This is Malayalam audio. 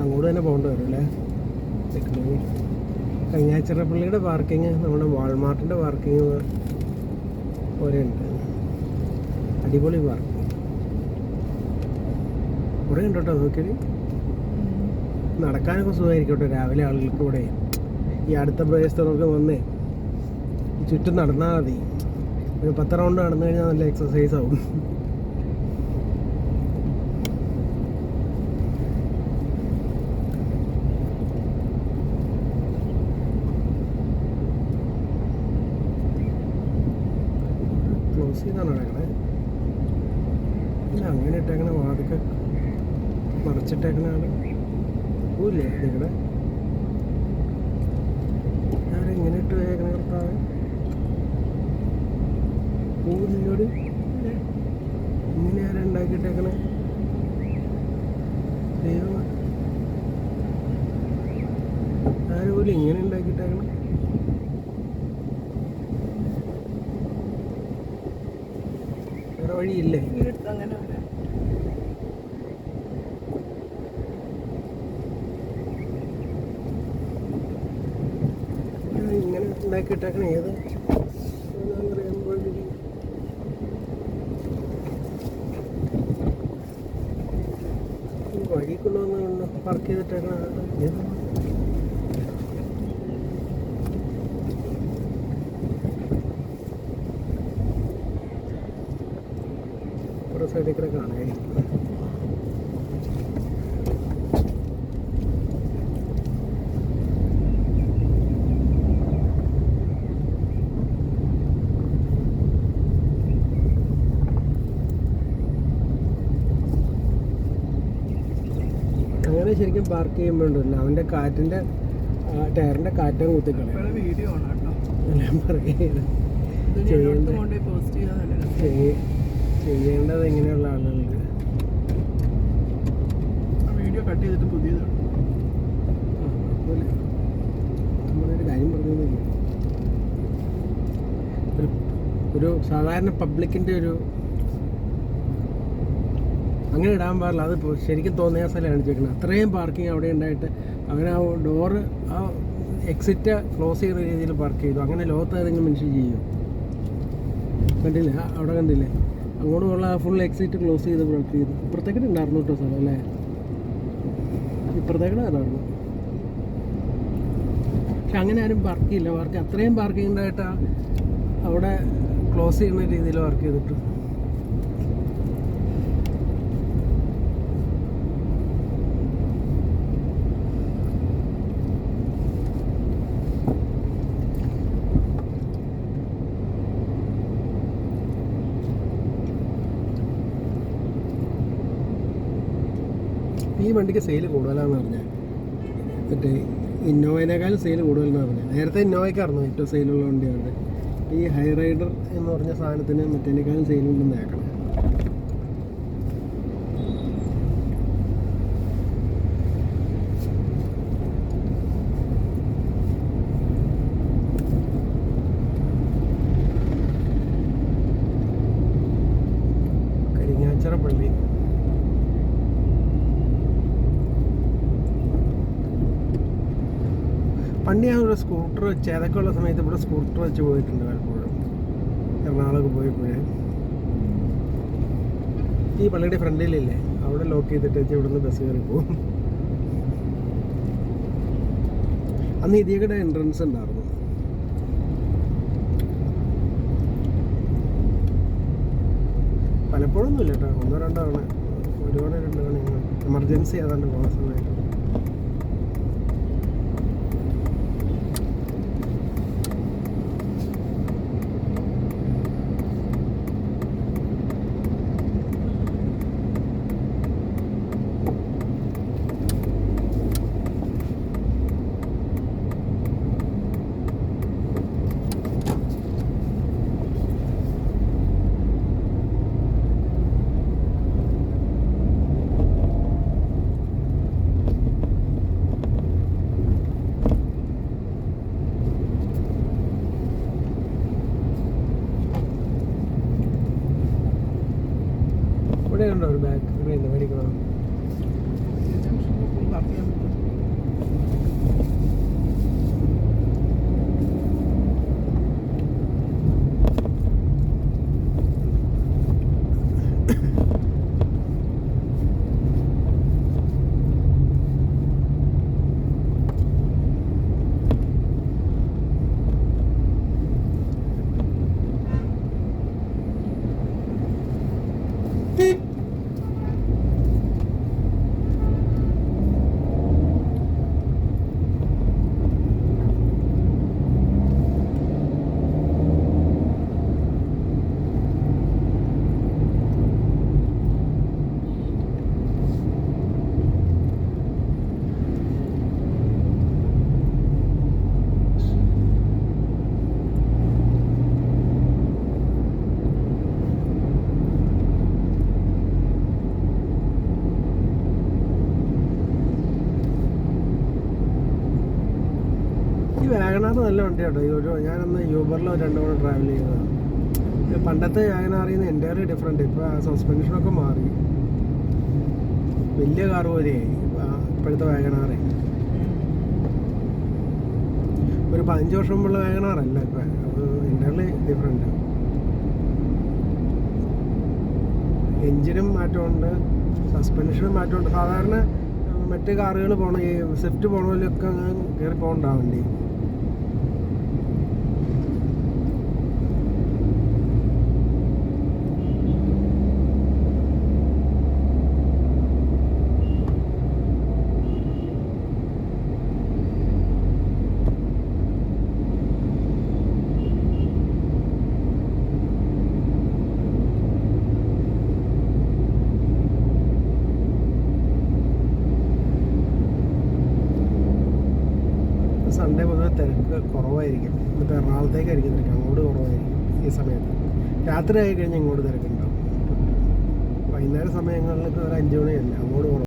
അങ്ങോട്ട് തന്നെ പോകേണ്ടി വരും അല്ലേ? കഞ്ഞാച്ചിറപ്പള്ളിയുടെ പാർക്കിങ് നമ്മുടെ വാൾമാർട്ടിൻ്റെ പാർക്കിങ് പോലെ ഉണ്ട്. അടിപൊളി പാർക്കിങ് കുറേ ഉണ്ട് കേട്ടോ. നോക്കിയാൽ നടക്കാനൊക്കെ സുഖമായിരിക്കും കേട്ടോ. രാവിലെ ആളുകൾക്ക് കൂടെ ഈ അടുത്ത പ്രദേശത്തുള്ളവർക്ക് വന്നേ ചുറ്റും നടന്നാൽ മതി. ഒരു 10 റൗണ്ട് നടന്നു കഴിഞ്ഞാൽ നല്ല എക്സസൈസ് ആവും. ക്ലോസ് ചെയ്താണ് നടക്കണേ. ഇല്ല, അങ്ങനെ ഇട്ടേക്കണ വാതൊക്കെ മറച്ചിട്ടേക്കണ ആള് പോവില്ലേ നിങ്ങളുടെ? ഞാനിങ്ങനെ ഇട്ട് വേഗം നിർത്താതെ പൂവിനോട് ഇങ്ങനെ ആരാ ഉണ്ടാക്കിയിട്ടേക്കണേ? ദൈവം, ആര് പോലും ഇങ്ങനെ ഉണ്ടാക്കിയിട്ടേക്കണം? വേറെ വഴിയില്ലേ? ഇങ്ങനെ ഉണ്ടാക്കിയിട്ടേക്കണം. ഏത് വഴി കൊണ്ടുവന്ന് പാർക്ക് ചെയ്തിട്ടേക്കണം. ഏത് കുറേ സൈഡിൽ കൂടെ കാണാമായിരിക്കും. അങ്ങനെ ശരിക്കും പാർക്ക് ചെയ്യുമ്പോണ്ടല്ല അവൻ്റെ കാറ്റിൻ്റെ ടയറിൻ്റെ കാറ്റം കുത്തിക്കളയും. ചെയ്യേണ്ടത് എങ്ങനെയുള്ള ആളുകൾക്ക് വീഡിയോ കട്ട് ചെയ്തിട്ട് പുതിയതാണ്. നമ്മളൊരു കാര്യം പറഞ്ഞു, ഒരു സാധാരണ പബ്ലിക്കിൻ്റെ ഒരു അങ്ങനെ ഇടാൻ പാടില്ല. അത് ശരിക്കും തോന്നിയ സ്ഥലമാണ് ചോദിക്കുന്നത്. അത്രയും പാർക്കിംഗ് അവിടെ ഉണ്ടായിട്ട് അങ്ങനെ ആ ഡോറ് ആ എക്സിറ്റ് ക്ലോസ് ചെയ്യുന്ന രീതിയിൽ പാർക്ക് ചെയ്തു. അങ്ങനെ ലോകത്ത് ഏതെങ്കിലും മനുഷ്യൻ ചെയ്യും? കണ്ടില്ലേ അവിടെ? കണ്ടില്ലേ അങ്ങോട്ടുള്ള ഫുൾ എക്സിറ്റ് ക്ലോസ് ചെയ്ത് പാർക്ക് ചെയ്തു. ഇപ്പുറത്തേക്കിടെ ഉണ്ടായിരുന്നു കേട്ടോ സ്ഥലം അല്ലേ? ഇപ്പുറത്തേക്കിടെ ഉണ്ടായിരുന്നു. പക്ഷെ അങ്ങനെ ആരും പാർക്ക് ചെയ്യില്ല. പാർക്ക് അത്രയും പാർക്കിംഗ് ഉണ്ടായിട്ട് അവിടെ ക്ലോസ് ചെയ്യുന്ന രീതിയിൽ പാർക്ക് ചെയ്തിട്ട് ഈ വണ്ടിക്ക് സെയിൽ കൂടുതലാണെന്ന് പറഞ്ഞാൽ മറ്റേ ഇന്നോവയിനേക്കാളും സെയിൽ കൂടുതലെന്ന് പറഞ്ഞാൽ. നേരത്തെ ഇന്നോവയ്ക്കായിരുന്നു ഏറ്റവും സെയിലുള്ള വണ്ടിയാണ്. ഈ ഹൈ റൈഡർ എന്ന് പറഞ്ഞ സാധനത്തിന് മറ്റേനേക്കാളും സെയിലുണ്ടെന്ന് കേൾക്കണം. കരിങ്ങാച്ചിറപ്പള്ളി പണ്ട് ഞാൻ ഇവിടെ സ്കൂട്ടർ വെച്ച് ഏതൊക്കെ ഉള്ള സമയത്ത് ഇവിടെ സ്കൂട്ടർ വെച്ച് പോയിട്ടുണ്ട് പലപ്പോഴും. എറണാകുളമൊക്കെ പോയപ്പോഴേ ഈ പള്ളിയുടെ ഫ്രണ്ടിലില്ലേ അവിടെ ലോക്ക് ചെയ്തിട്ട് വെച്ച് ഇവിടെ നിന്ന് ബസ് കയറി പോകും. അന്ന് ഇതിയുടെ എൻട്രൻസ് ഉണ്ടായിരുന്നു. പലപ്പോഴൊന്നും ഇല്ല കേട്ടോ, 1-2 തവണ, ഒരുപാട് 2 തവണ എമർജൻസി ഏതാണ്ട് പോകുന്ന സമയത്ത്. ഇവിടെ ഉണ്ടോ ഒരു ബാക്ക് മേടിക്കണം? പാർക്ക് ചെയ്യാൻ പറ്റും. ഈ വാഗണാർ നല്ല വണ്ടി കേട്ടോ. ഞാനന്ന് യൂബറിൽ 2 തവണ ട്രാവൽ ചെയ്തതാണ്. പണ്ടത്തെ വാഗണാറിൽ നിന്ന് എൻ്റയർലി ഡിഫറെൻറ്റ്. ഇപ്പോൾ സസ്പെൻഷനൊക്കെ മാറി, വലിയ കാർ പോലെയായി ഇപ്പോഴത്തെ വാഗണാറേ. ഒരു 15 വർഷം മുമ്പുള്ള വാഗണാറല്ല ഇപ്പം, അത് എൻ്റയർലി ഡിഫറെൻറ്റ്. എൻജിനും മാറ്റമുണ്ട്, സസ്പെൻഷനും മാറ്റമുണ്ട്. സാധാരണ മറ്റ് കാറുകൾ പോകണം, ഈ സ്വിഫ്റ്റ് പോകണ പോലെയൊക്കെ അങ്ങ് കയറി പോകണ്ട വണ്ടി. സൺഡേ പൊതുവെ തിരക്ക് കുറവായിരിക്കും. ഇപ്പോൾ എറണാകുളത്തേക്കായിരിക്കും തിരക്ക്, അങ്ങോട്ട് കുറവായിരിക്കും ഈ സമയത്ത്. രാത്രി ആയി കഴിഞ്ഞാൽ ഇങ്ങോട്ട് തിരക്കുണ്ടാവും. വൈകുന്നേര സമയങ്ങളിലൊക്കെ ഒരു 5 മണിയല്ല, അങ്ങോട്ട് കുറവ്.